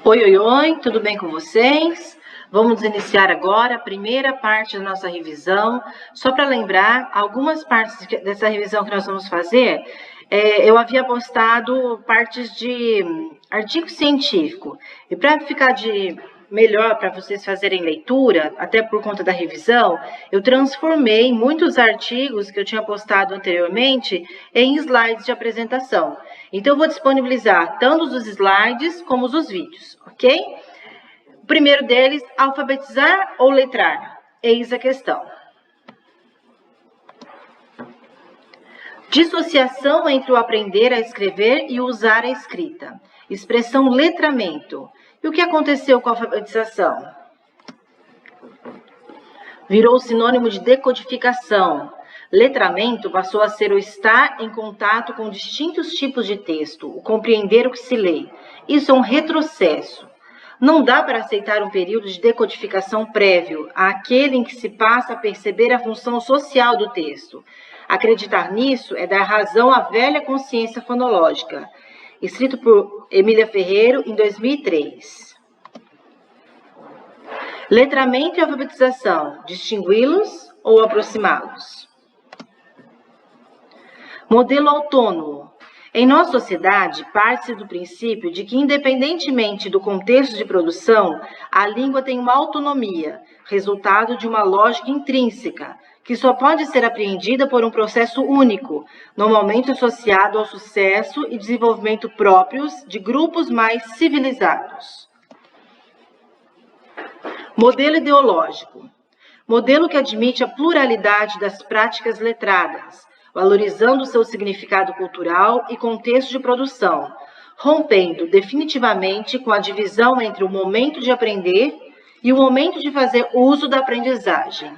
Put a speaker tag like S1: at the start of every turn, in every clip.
S1: Oi, oi, oi, tudo bem com vocês? Vamos iniciar agora a primeira parte da nossa revisão. Só para lembrar, algumas partes dessa revisão que nós vamos fazer, eu havia postado partes de artigo científico. E para ficar melhor para vocês fazerem leitura, até por conta da revisão, eu transformei muitos artigos que eu tinha postado anteriormente em slides de apresentação. Então, eu vou disponibilizar tanto os slides como os vídeos, ok? O primeiro deles, alfabetizar ou letrar? Eis a questão. Dissociação entre o aprender a escrever e usar a escrita. Expressão letramento. E o que aconteceu com a alfabetização? Virou sinônimo de decodificação. Letramento passou a ser o estar em contato com distintos tipos de texto, o compreender o que se lê. Isso é um retrocesso. Não dá para aceitar um período de decodificação prévio àquele em que se passa a perceber a função social do texto. Acreditar nisso é dar razão à velha consciência fonológica. Escrito por Emília Ferreiro, em 2003. Letramento e alfabetização, distingui-los ou aproximá-los? Modelo autônomo. Em nossa sociedade, parte-se do princípio de que, independentemente do contexto de produção, a língua tem uma autonomia, resultado de uma lógica intrínseca, que só pode ser apreendida por um processo único, normalmente associado ao sucesso e desenvolvimento próprios de grupos mais civilizados. Modelo ideológico. Modelo que admite a pluralidade das práticas letradas, valorizando seu significado cultural e contexto de produção, rompendo definitivamente com a divisão entre o momento de aprender e o momento de fazer uso da aprendizagem.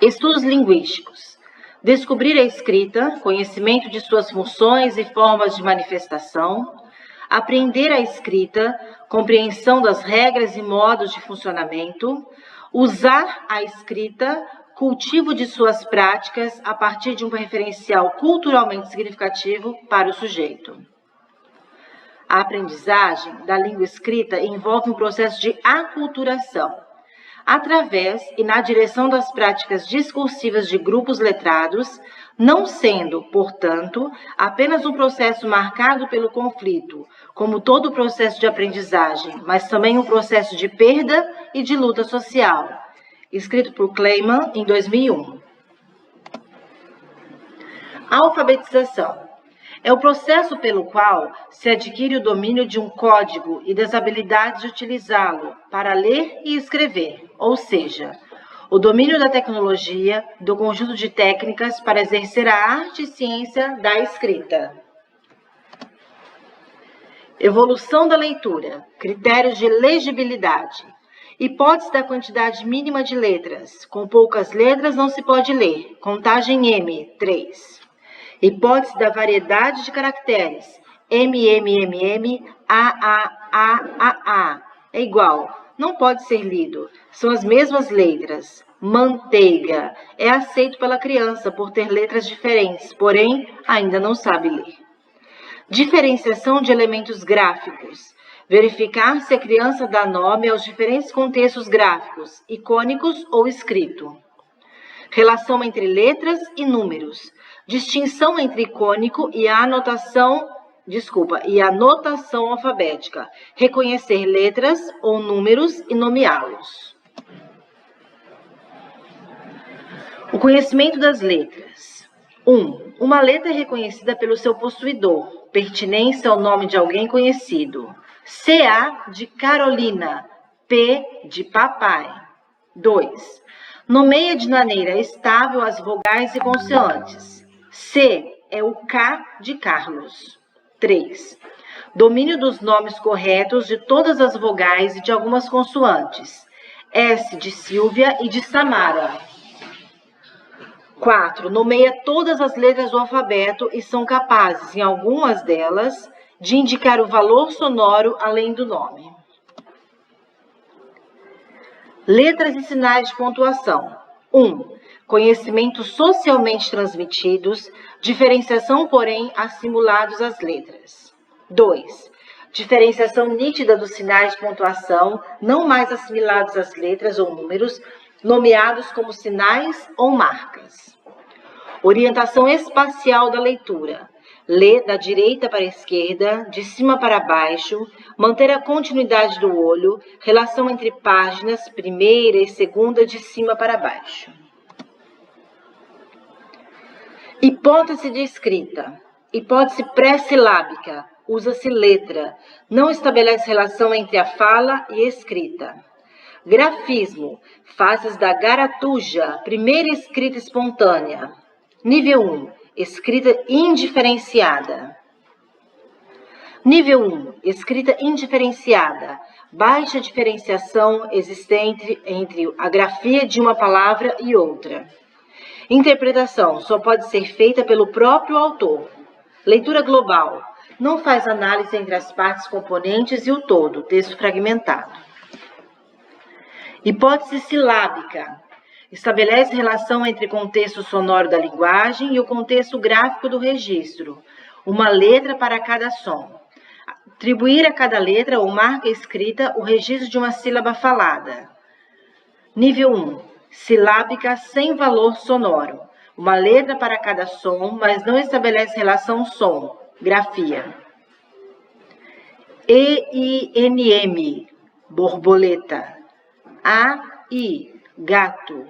S1: Estudos linguísticos. Descobrir a escrita, conhecimento de suas funções e formas de manifestação. Aprender a escrita, compreensão das regras e modos de funcionamento. Usar a escrita, cultivo de suas práticas a partir de um referencial culturalmente significativo para o sujeito. A aprendizagem da língua escrita envolve um processo de aculturação, através e na direção das práticas discursivas de grupos letrados, não sendo, portanto, apenas um processo marcado pelo conflito, como todo o processo de aprendizagem, mas também um processo de perda e de luta social. Escrito por Kleiman, em 2001. Alfabetização. É o processo pelo qual se adquire o domínio de um código e das habilidades de utilizá-lo para ler e escrever, ou seja, o domínio da tecnologia, do conjunto de técnicas para exercer a arte e ciência da escrita. Evolução da leitura. Critérios de legibilidade. Hipótese da quantidade mínima de letras. Com poucas letras não se pode ler. Contagem M, 3. Hipótese da variedade de caracteres. M, A, é igual. Não pode ser lido. São as mesmas letras. Manteiga. É aceito pela criança por ter letras diferentes, porém ainda não sabe ler. Diferenciação de elementos gráficos. Verificar se a criança dá nome aos diferentes contextos gráficos, icônicos ou escrito. Relação entre letras e números. Distinção entre icônico e a notação alfabética. Reconhecer letras ou números e nomeá-los. O conhecimento das letras. 1. Uma letra é reconhecida pelo seu possuidor, pertinência ao nome de alguém conhecido. C.A. de Carolina, P. de papai. 2. Nomeia de maneira estável as vogais e consoantes. C é o K de Carlos. 3. Domínio dos nomes corretos de todas as vogais e de algumas consoantes. S de Silvia e de Samara. 4. Nomeia todas as letras do alfabeto e são capazes, em algumas delas, de indicar o valor sonoro além do nome. Letras e sinais de pontuação. 1. Conhecimentos socialmente transmitidos, diferenciação, porém, assimilados às letras. 2. Diferenciação nítida dos sinais de pontuação, não mais assimilados às letras ou números, nomeados como sinais ou marcas. Orientação espacial da leitura. Ler da direita para a esquerda, de cima para baixo, manter a continuidade do olho, relação entre páginas, primeira e segunda, de cima para baixo. Hipótese de escrita. Hipótese pré-silábica. Usa-se letra. Não estabelece relação entre a fala e a escrita. Grafismo. Fases da garatuja, primeira escrita espontânea. Nível 1. Escrita indiferenciada. Nível 1. Escrita indiferenciada. Baixa diferenciação existente entre a grafia de uma palavra e outra. Interpretação. Só pode ser feita pelo próprio autor. Leitura global. Não faz análise entre as partes componentes e o todo. Texto fragmentado. Hipótese silábica. Estabelece relação entre o contexto sonoro da linguagem e o contexto gráfico do registro. Uma letra para cada som. Atribuir a cada letra ou marca escrita o registro de uma sílaba falada. Nível 1. Silábica sem valor sonoro. Uma letra para cada som, mas não estabelece relação som. Grafia. E-I-N-M. Borboleta. A-I. Gato.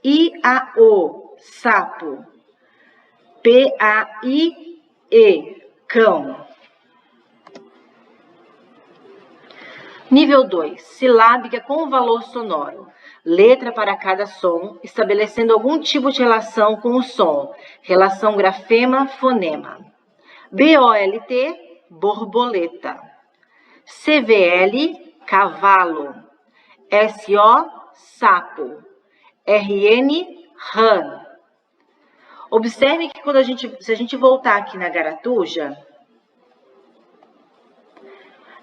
S1: I-A-O. Sapo. P-A-I-E. Cão. Nível 2. Silábica com valor sonoro. Letra para cada som, estabelecendo algum tipo de relação com o som. Relação grafema-fonema. B-O-L-T. Borboleta. C-V-L. Cavalo. S-O. Sapo. R-N. Rã. Observe que se a gente voltar aqui na garatuja,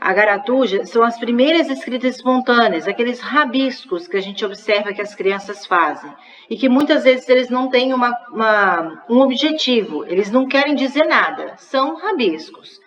S1: a garatuja são as primeiras escritas espontâneas, aqueles rabiscos que a gente observa que as crianças fazem. E que muitas vezes eles não têm um objetivo, eles não querem dizer nada, são rabiscos.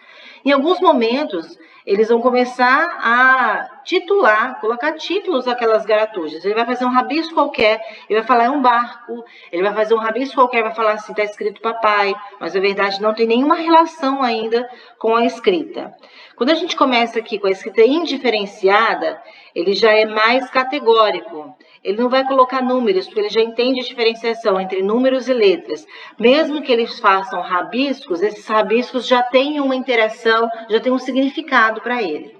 S1: Em alguns momentos, eles vão começar a titular, colocar títulos àquelas garatujas. Ele vai fazer um rabisco qualquer, ele vai falar é um barco, ele vai fazer um rabisco qualquer, vai falar assim, está escrito papai, mas na verdade não tem nenhuma relação ainda com a escrita. Quando a gente começa aqui com a escrita indiferenciada, ele já é mais categórico. Ele não vai colocar números, porque ele já entende a diferenciação entre números e letras. Mesmo que eles façam rabiscos, esses rabiscos já têm uma interação, já tem um significado para ele.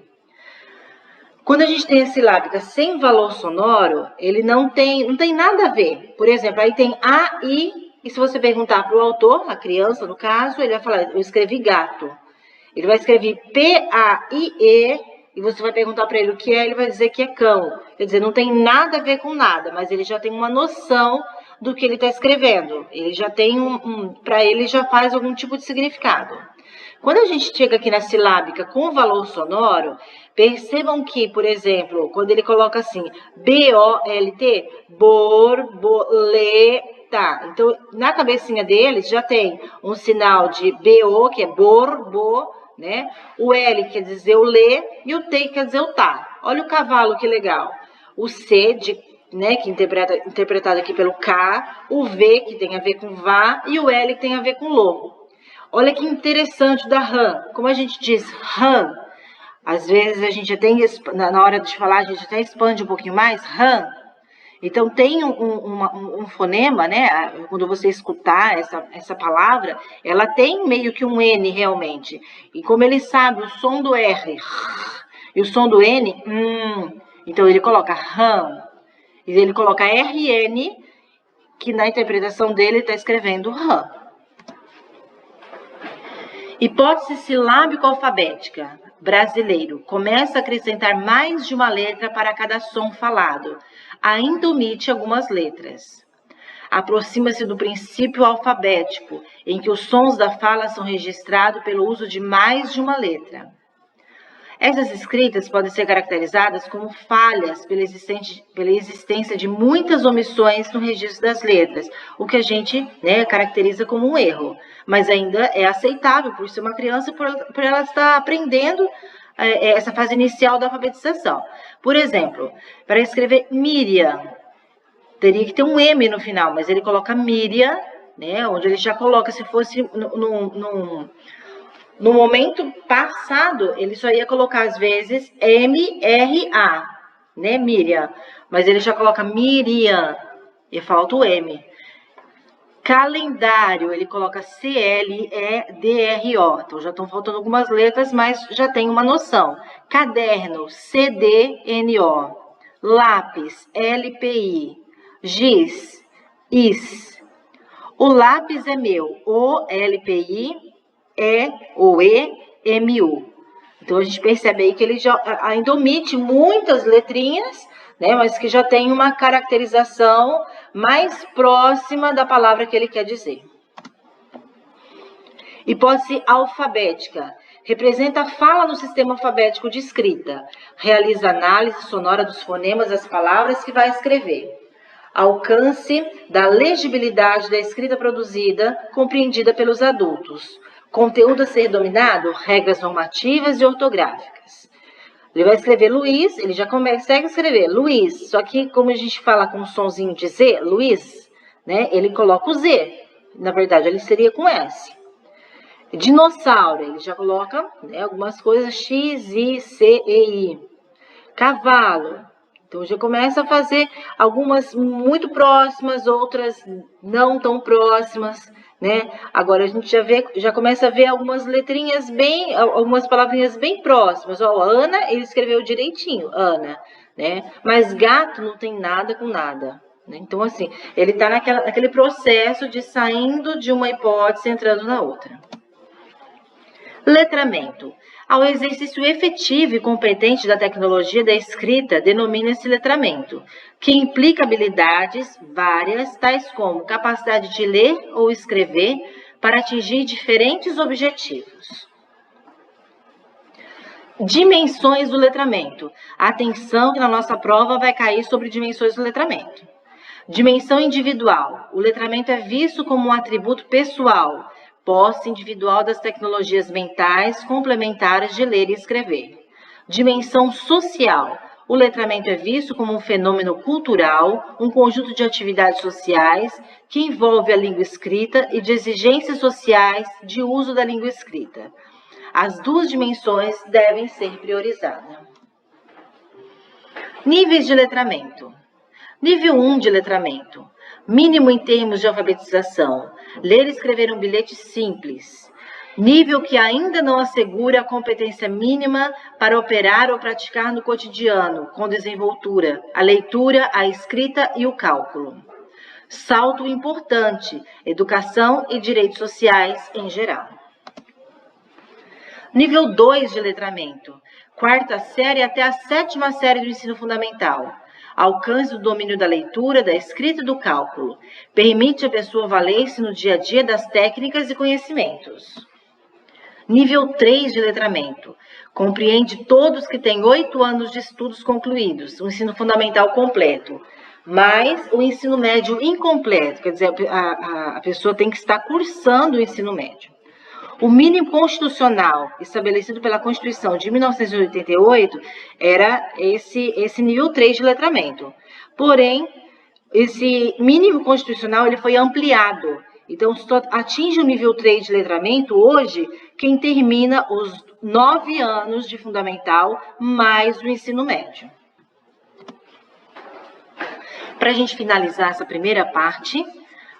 S1: Quando a gente tem a silábica sem valor sonoro, ele não tem nada a ver. Por exemplo, aí tem A, I, e se você perguntar para o autor, a criança no caso, ele vai falar, eu escrevi gato. Ele vai escrever P-A-I-E, e você vai perguntar para ele o que é, ele vai dizer que é cão. Quer dizer, não tem nada a ver com nada, mas ele já tem uma noção do que ele está escrevendo. Ele já tem para ele já faz algum tipo de significado. Quando a gente chega aqui na silábica com valor sonoro, percebam que, por exemplo, quando ele coloca assim, B-O-L-T, borboleta. Então, na cabecinha deles já tem um sinal de B-O, que é borbo, né? O L quer dizer o lê e o T quer dizer o tá. Olha o cavalo, que legal. O C, né, que interpretado aqui pelo K, o V, que tem a ver com vá, e o L, que tem a ver com lobo. Olha que interessante da rã. Como a gente diz rã, às vezes a gente até, na hora de falar, a gente até expande um pouquinho mais, rã. Então, tem um fonema, né? Quando você escutar essa palavra, ela tem meio que um N realmente. E como ele sabe o som do R e o som do N, então ele coloca rã. E ele coloca RN, que na interpretação dele está escrevendo rã. Hipótese silábico-alfabética. Brasileiro. Começa a acrescentar mais de uma letra para cada som falado. Ainda omite algumas letras. Aproxima-se do princípio alfabético, em que os sons da fala são registrados pelo uso de mais de uma letra. Essas escritas podem ser caracterizadas como falhas pela existência de muitas omissões no registro das letras, o que a gente, né, caracteriza como um erro. Mas ainda é aceitável por ser uma criança, por ela estar aprendendo essa fase inicial da alfabetização. Por exemplo, para escrever Miriam, teria que ter um M no final, mas ele coloca Miriam, né, onde ele já coloca, se fosse no momento passado, ele só ia colocar, às vezes, M-R-A, né, Miriam, mas ele já coloca Miriam, e falta o M. Calendário, ele coloca C-L-E-D-R-O. Então, já estão faltando algumas letras, mas já tem uma noção. Caderno, C-D-N-O. Lápis, L-P-I. Giz, IS. O lápis é meu, O-L-P-I-E-O-E-M-U. Então, a gente percebe aí que ele já ainda omite muitas letrinhas, né, mas que já tem uma caracterização mais próxima da palavra que ele quer dizer. Hipótese alfabética. Representa a fala no sistema alfabético de escrita. Realiza análise sonora dos fonemas das palavras que vai escrever. Alcance da legibilidade da escrita produzida, compreendida pelos adultos. Conteúdo a ser dominado, regras normativas e ortográficas. Ele vai escrever Luiz, ele já consegue escrever Luiz, só que como a gente fala com um sonzinho de Z, Luiz, né, ele coloca o Z. Na verdade, ele seria com S. Dinossauro, ele já coloca, né, algumas coisas X, I, C, E, I. Cavalo, então já começa a fazer algumas muito próximas, outras não tão próximas, né? Agora a gente já começa a ver algumas letrinhas algumas palavrinhas bem próximas. Ó, Ana, ele escreveu direitinho, Ana, né? Mas gato não tem nada com nada, né? Então, assim, ele está naquele processo de saindo de uma hipótese e entrando na outra. Letramento. Ao exercício efetivo e competente da tecnologia da escrita, denomina-se letramento, que implica habilidades várias, tais como capacidade de ler ou escrever para atingir diferentes objetivos. Dimensões do letramento. Atenção que na nossa prova vai cair sobre dimensões do letramento. Dimensão individual. O letramento é visto como um atributo pessoal, posse individual das tecnologias mentais complementares de ler e escrever. Dimensão social. O letramento é visto como um fenômeno cultural, um conjunto de atividades sociais que envolve a língua escrita e de exigências sociais de uso da língua escrita. As duas dimensões devem ser priorizadas. Níveis de letramento. Nível 1 de letramento. Mínimo em termos de alfabetização. Ler e escrever um bilhete simples. Nível que ainda não assegura a competência mínima para operar ou praticar no cotidiano, com desenvoltura, a leitura, a escrita e o cálculo. Salto importante, educação e direitos sociais em geral. Nível 2 de letramento. Quarta série até a 7ª série do ensino fundamental. Alcance do domínio da leitura, da escrita e do cálculo. Permite a pessoa valer-se no dia a dia das técnicas e conhecimentos. Nível 3 de letramento. Compreende todos que têm 8 anos de estudos concluídos, o ensino fundamental completo, mas o ensino médio incompleto, quer dizer, a pessoa tem que estar cursando o ensino médio. O mínimo constitucional estabelecido pela Constituição de 1988 era esse nível 3 de letramento. Porém, esse mínimo constitucional ele foi ampliado. Então, só atinge o nível 3 de letramento hoje quem termina os 9 anos de fundamental mais o ensino médio. Para a gente finalizar essa primeira parte,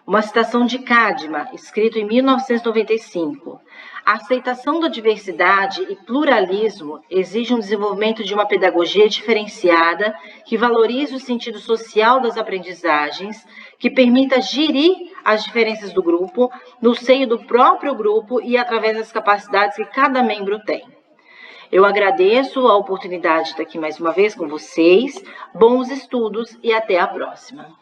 S1: uma citação de Cadma, escrito em 1995. A aceitação da diversidade e pluralismo exige um desenvolvimento de uma pedagogia diferenciada que valorize o sentido social das aprendizagens, que permita gerir as diferenças do grupo, no seio do próprio grupo e através das capacidades que cada membro tem. Eu agradeço a oportunidade de estar aqui mais uma vez com vocês, bons estudos e até a próxima.